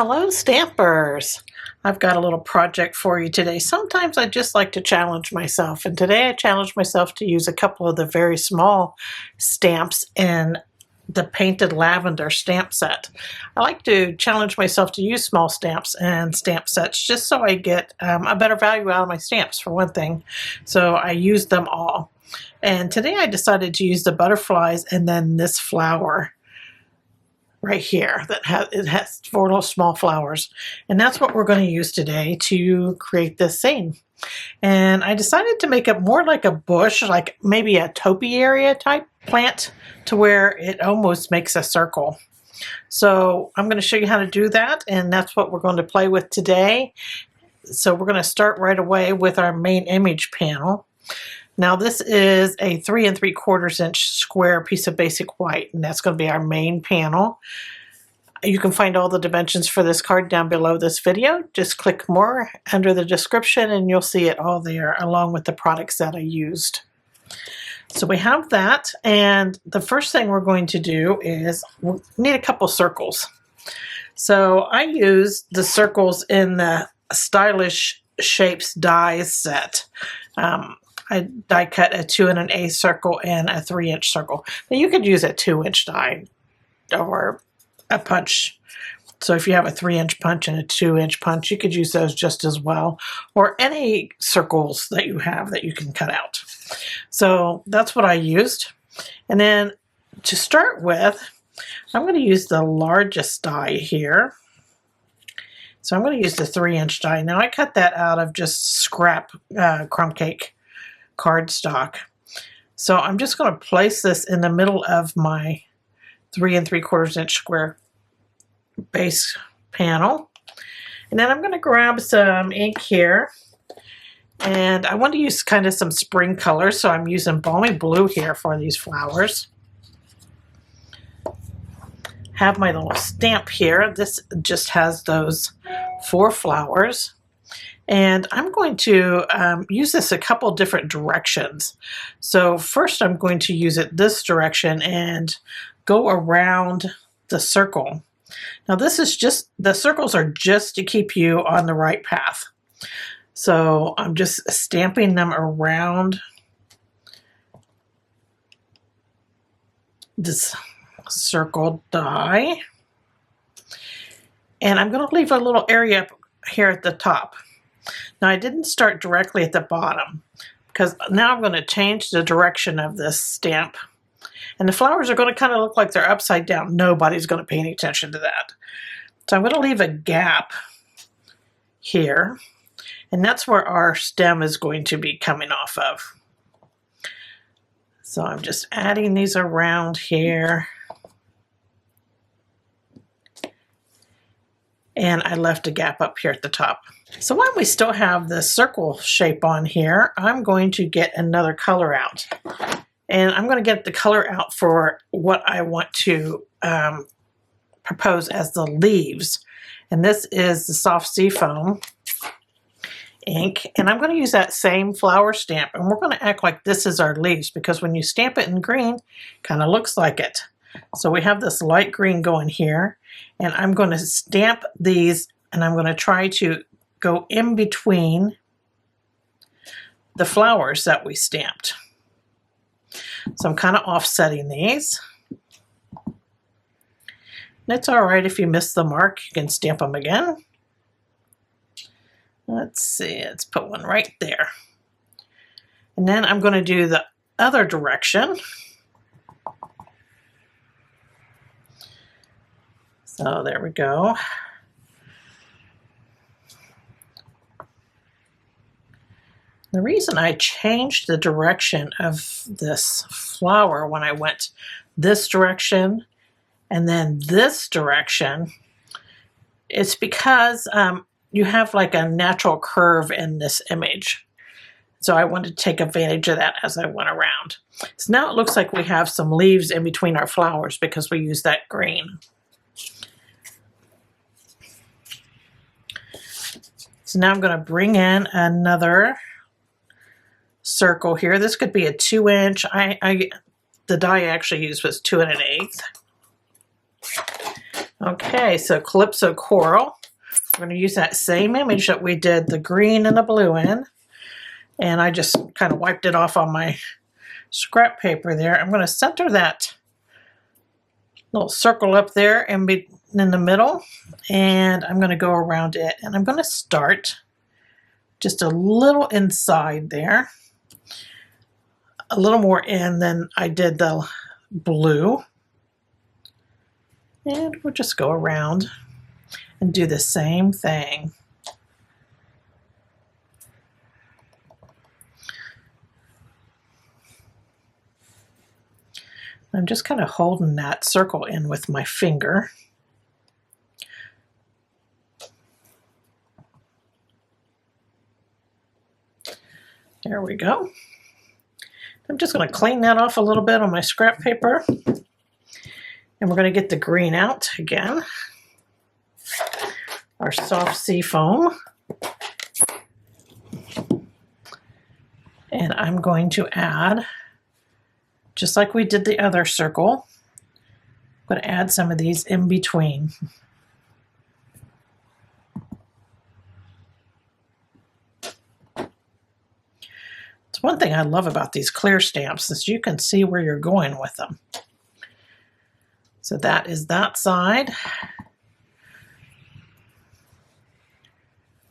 Hello stampers! I've got a little project for you today. Sometimes I just like to challenge myself, and today I challenged myself to use a couple of the very small stamps in the painted lavender stamp set. I like to challenge myself to use small stamps and stamp sets just so I get a better value out of my stamps, for one thing. So I use them all. And today I decided to use the butterflies and then this flower right here that has four little small flowers, and that's what we're going to use today to create this scene. And I decided to make it more like a bush, like maybe a topiary type plant, to where it almost makes a circle. So I'm going to show you how to do that, and that's what we're going to play with today. So we're going to start right away with our main image panel. Now this is a 3 3/4 inch square piece of basic white, and that's going to be our main panel. You can find all the dimensions for this card down below this video. Just click more under the description and you'll see it all there, along with the products that I used. So we have that, and the first thing we're going to do is we need a couple circles. So I use the circles in the Stylish Shapes dies set. I die cut a 2 1/8 circle and a 3 inch circle. Now you could use a 2 inch die or a punch. So if you have a 3 inch punch and a 2 inch punch, you could use those just as well, or any circles that you have that you can cut out. So that's what I used. And then to start with, I'm going to use the largest die here. So I'm going to use the 3 inch die. Now I cut that out of just scrap crumb cake cardstock. So I'm just going to place this in the middle of my 3 3/4 inch square base panel. And then I'm going to grab some ink here. And I want to use kind of some spring colors, so I'm using balmy blue here for these flowers. Have my little stamp here. This just has those 4 flowers. And I'm going to use this a couple different directions. So first I'm going to use it this direction and go around the circle. Now this is just, the circles are just to keep you on the right path. So I'm just stamping them around this circle die. And I'm going to leave a little area up here at the top. Now I didn't start directly at the bottom, because now I'm going to change the direction of this stamp. And the flowers are going to kind of look like they're upside down. Nobody's going to pay any attention to that. So I'm going to leave a gap here. And that's where our stem is going to be coming off of. So I'm just adding these around here. And I left a gap up here at the top. So while we still have the circle shape on here, I'm going to get another color out. And I'm going to get the color out for what I want to propose as the leaves. And this is the soft seafoam ink. And I'm going to use that same flower stamp. And we're going to act like this is our leaves, because when you stamp it in green, it kind of looks like it. So we have this light green going here. And I'm going to stamp these, and I'm going to try to go in between the flowers that we stamped. So I'm kind of offsetting these. And it's all right if you miss the mark, you can stamp them again. Let's see, let's put one right there. And then I'm going to do the other direction. So there we go. The reason I changed the direction of this flower when I went this direction and then this direction, it's because you have like a natural curve in this image. So I wanted to take advantage of that as I went around. So now it looks like we have some leaves in between our flowers because we used that green. So now I'm going to bring in another circle here. This could be a 2 inch. The die I actually used was 2 1/8. Okay, so Calypso Coral. We're going to use that same image that we did the green and the blue in. And I just kind of wiped it off on my scrap paper there. I'm going to center that little circle up there in the middle. And I'm going to go around it. And I'm going to start just a little inside there. A little more in than I did the blue. And we'll just go around and do the same thing. I'm just kind of holding that circle in with my finger. There we go. I'm just going to clean that off a little bit on my scrap paper. And we're going to get the green out again. Our soft sea foam. And I'm going to add, just like we did the other circle, I'm going to add some of these in between. It's one thing I love about these clear stamps is you can see where you're going with them. So that is that side.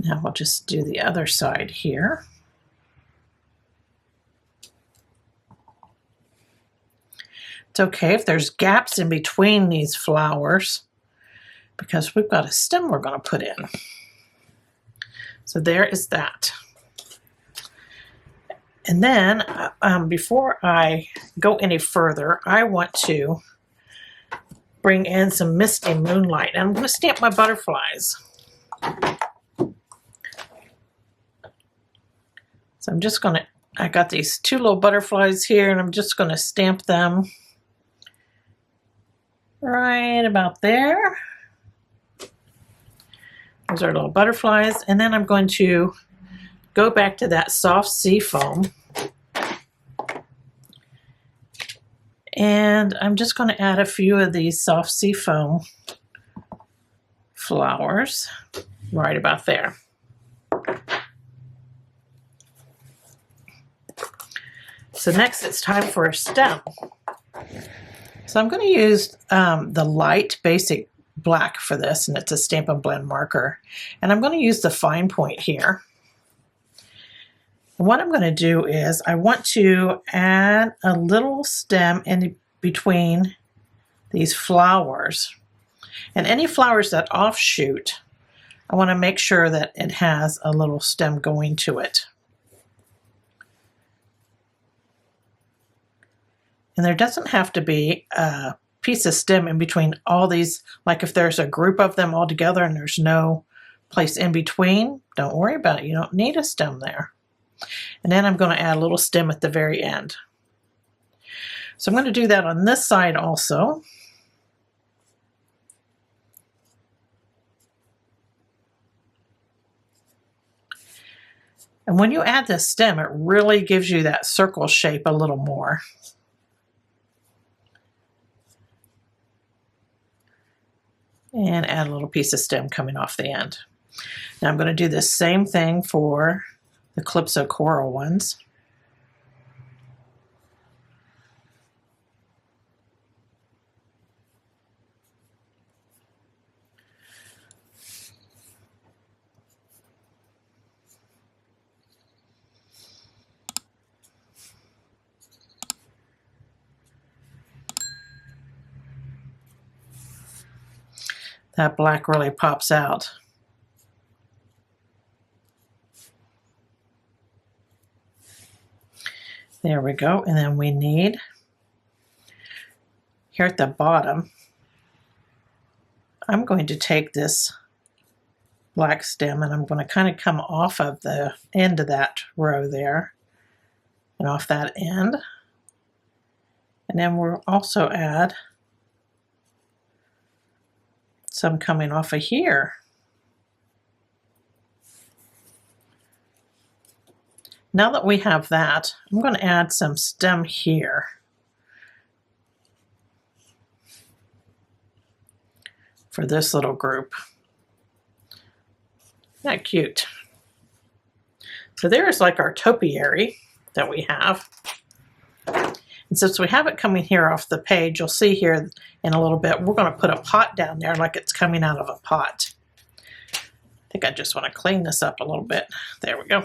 Now we'll just do the other side here. It's okay if there's gaps in between these flowers because we've got a stem we're going to put in. So there is that. And then before I go any further, I want to bring in some Misty Moonlight. And I'm going to stamp my butterflies. So I'm just going to, I got these two little butterflies here and I'm just going to stamp them right about there. Those are little butterflies. And then I'm going to go back to that soft sea foam. And I'm just going to add a few of these soft sea foam flowers right about there. So next it's time for a stem. So I'm going to use the light basic black for this, and it's a Stampin' Blend marker. And I'm going to use the fine point here. And what I'm going to do is I want to add a little stem in between these flowers. And any flowers that offshoot, I want to make sure that it has a little stem going to it. And there doesn't have to be a piece of stem in between all these, like if there's a group of them all together and there's no place in between, don't worry about it. You don't need a stem there. And then I'm going to add a little stem at the very end. So I'm going to do that on this side also. And when you add this stem, it really gives you that circle shape a little more. And add a little piece of stem coming off the end. Now I'm going to do the same thing for the Calypso Coral ones. That black really pops out. There we go. And then we need, here at the bottom, I'm going to take this black stem and I'm going to kind of come off of the end of that row there and off that end. And then we'll also add some coming off of here. Now that we have that, I'm going to add some stem here. for this little group. Isn't that cute? So there's like our topiary that we have. And since we have it coming here off the page, you'll see here in a little bit, we're going to put a pot down there like it's coming out of a pot. I think I just want to clean this up a little bit. There we go.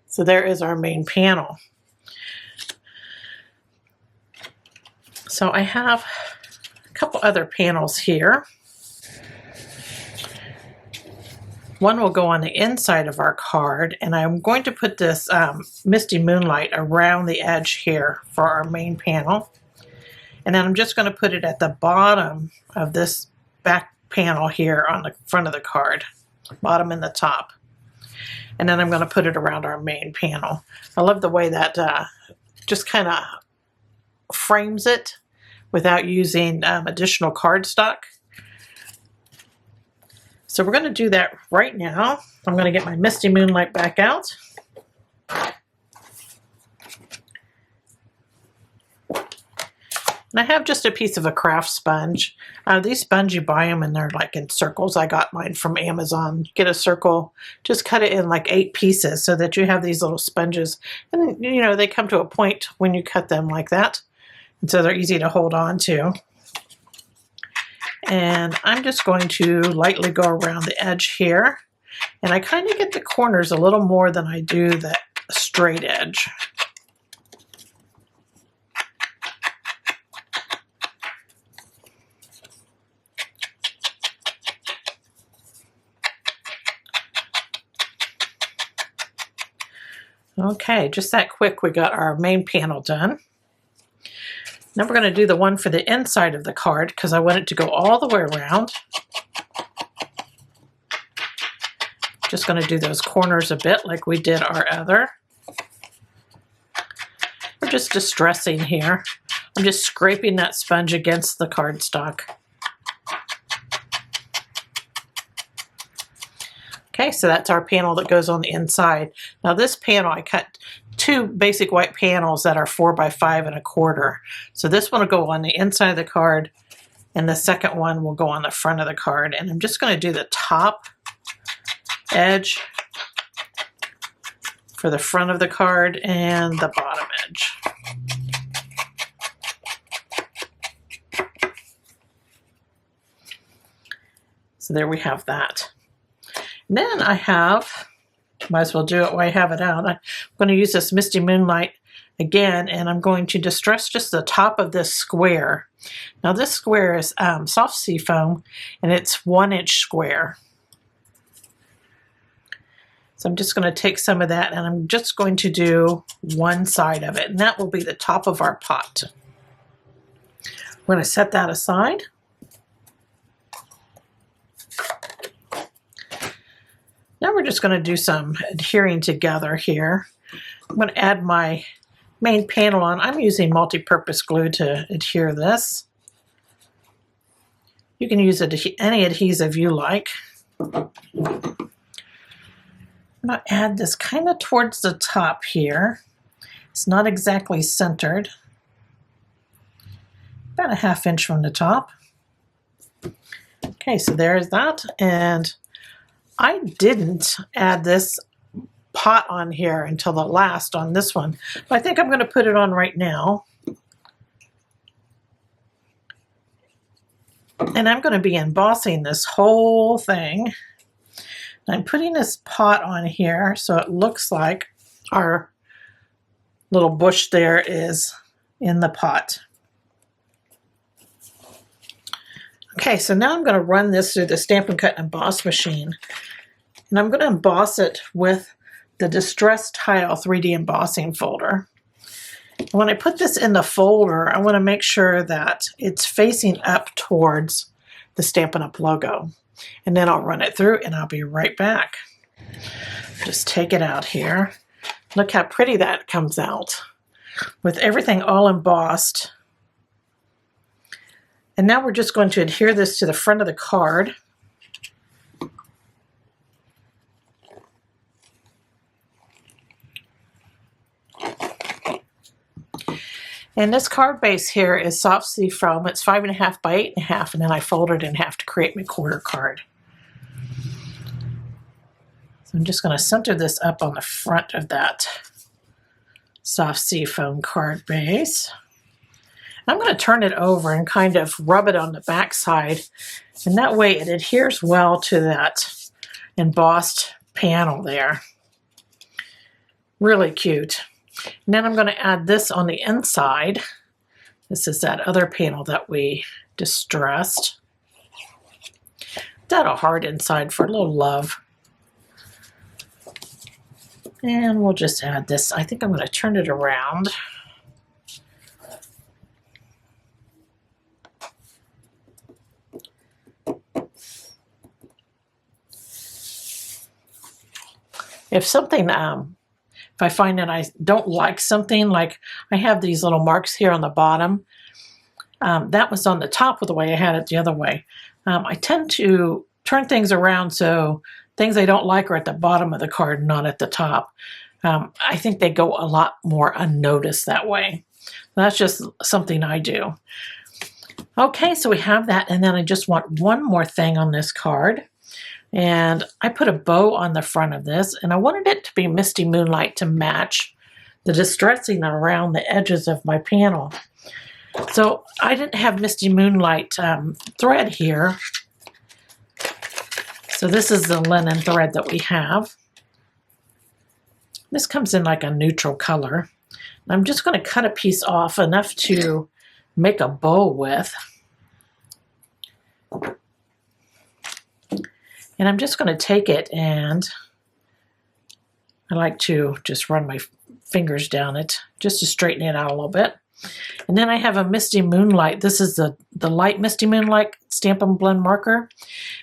So there is our main panel. So I have a couple other panels here. One will go on the inside of our card, and I'm going to put this Misty Moonlight around the edge here for our main panel. And then I'm just going to put it at the bottom of this back panel here on the front of the card, bottom and the top. And then I'm going to put it around our main panel. I love the way that just kind of frames it without using additional cardstock. So we're going to do that right now. I'm going to get my Misty Moonlight back out. And I have just a piece of a craft sponge. These sponge, you buy them and they're like in circles. I got mine from Amazon. Get a circle, just cut it in like 8 pieces so that you have these little sponges. And you know, they come to a point when you cut them like that. And so they're easy to hold on to. And I'm just going to lightly go around the edge here. And I kind of get the corners a little more than I do the straight edge. Okay, just that quick, we got our main panel done. Now we're going to do the one for the inside of the card because I want it to go all the way around. Just going to do those corners a bit like we did our other. We're just distressing here. I'm just scraping that sponge against the cardstock. Okay, so that's our panel that goes on the inside. Now this panel, I cut 2 basic white panels that are 4 by 5 1/4. So this one will go on the inside of the card, and the second one will go on the front of the card. And I'm just going to do the top edge for the front of the card and the bottom edge. So there we have that. And then I have, might as well do it while I have it out. I'm going to use this Misty Moonlight again, and I'm going to distress just the top of this square. Now this square is soft seafoam, and it's 1-inch square. So I'm just going to take some of that, and I'm just going to do one side of it, and that will be the top of our pot. We're going to set that aside. Now we're just going to do some adhering together here. I'm going to add my main panel on. I'm using multi-purpose glue to adhere this. You can use any adhesive you like. I'm going to add this kind of towards the top here. It's not exactly centered. About a 1/2 inch from the top. Okay, so there's that. And I didn't add this pot on here until the last on this one, but I think I'm going to put it on right now. And I'm going to be embossing this whole thing. I'm putting this pot on here so it looks like our little bush there is in the pot. Okay, so now I'm going to run this through the Stampin' Cut and Emboss machine. And I'm going to emboss it with the Distress Tile 3D embossing folder. When I put this in the folder, I want to make sure that it's facing up towards the Stampin' Up! Logo. And then I'll run it through and I'll be right back. Just take it out here. Look how pretty that comes out with everything all embossed. And now we're just going to adhere this to the front of the card. And this card base here is soft sea foam. It's 5.5 by 8.5, and then I folded it in half to create my quarter card. So I'm just going to center this up on the front of that soft sea foam card base. I'm going to turn it over and kind of rub it on the back side, and that way it adheres well to that embossed panel there. Really cute. And then I'm going to add this on the inside. This is that other panel that we distressed. Done a heart inside for a little love. And we'll just add this. I think I'm going to turn it around. If something, if I find that I don't like something, like I have these little marks here on the bottom, that was on the top of the way I had it the other way. I tend to turn things around so things I don't like are at the bottom of the card, not at the top. I think they go a lot more unnoticed that way. That's just something I do. Okay, so we have that, and then I just want one more thing on this card. And I put a bow on the front of this, and I wanted it to be Misty Moonlight to match the distressing around the edges of my panel. So I didn't have Misty Moonlight thread here. So this is the linen thread that we have. This comes in like a neutral color. I'm just going to cut a piece off enough to make a bow with. And I'm just going to take it, and I like to just run my fingers down it just to straighten it out a little bit. And then I have a Misty Moonlight. This is the light Misty Moonlight Stampin' Blend marker.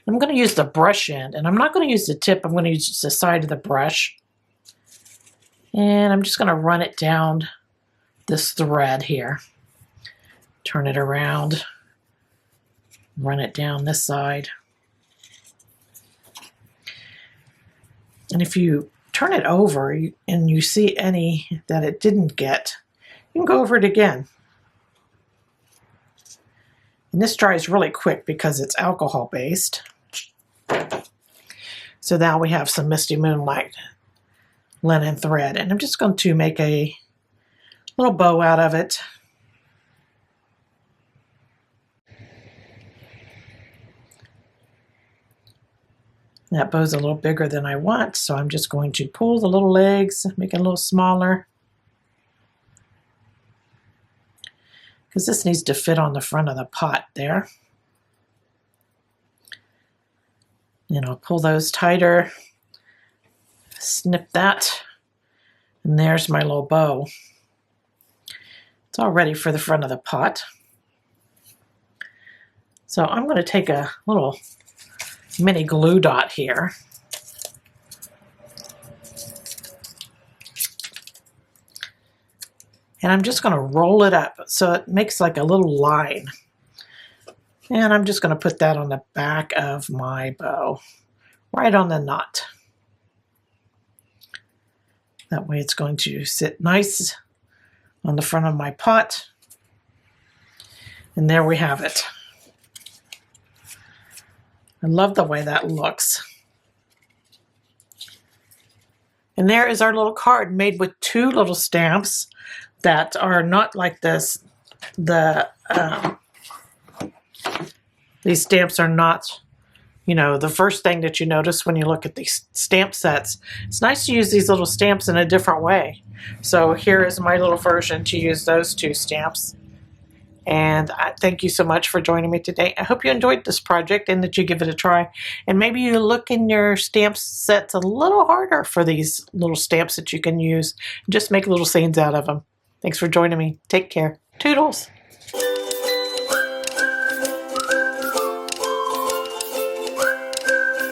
I'm going to use the brush end, and I'm not going to use the tip. I'm going to use the side of the brush. And I'm just going to run it down this thread here. Turn it around. Run it down this side. And if you turn it over and you see any that it didn't get, you can go over it again. And this dries really quick because it's alcohol based. So now we have some Misty Moonlight linen thread, and I'm just going to make a little bow out of it. That bow's a little bigger than I want, so I'm just going to pull the little legs, make it a little smaller, because this needs to fit on the front of the pot there. And I'll pull those tighter, snip that, and there's my little bow. It's all ready for the front of the pot. So I'm going to take a little mini glue dot here. And I'm just going to roll it up so it makes like a little line. And I'm just going to put that on the back of my bow, right on the knot. That way it's going to sit nice on the front of my pot. And there we have it. I love the way that looks. And there is our little card made with two little stamps that are not like this. These stamps are not, you know, the first thing that you notice when you look at these stamp sets. It's nice to use these little stamps in a different way. So here is my little version to use those two stamps. And I thank you so much for joining me today. I hope you enjoyed this project and that you give it a try. And maybe you look in your stamp sets a little harder for these little stamps that you can use. Just make little scenes out of them. Thanks for joining me. Take care. Toodles.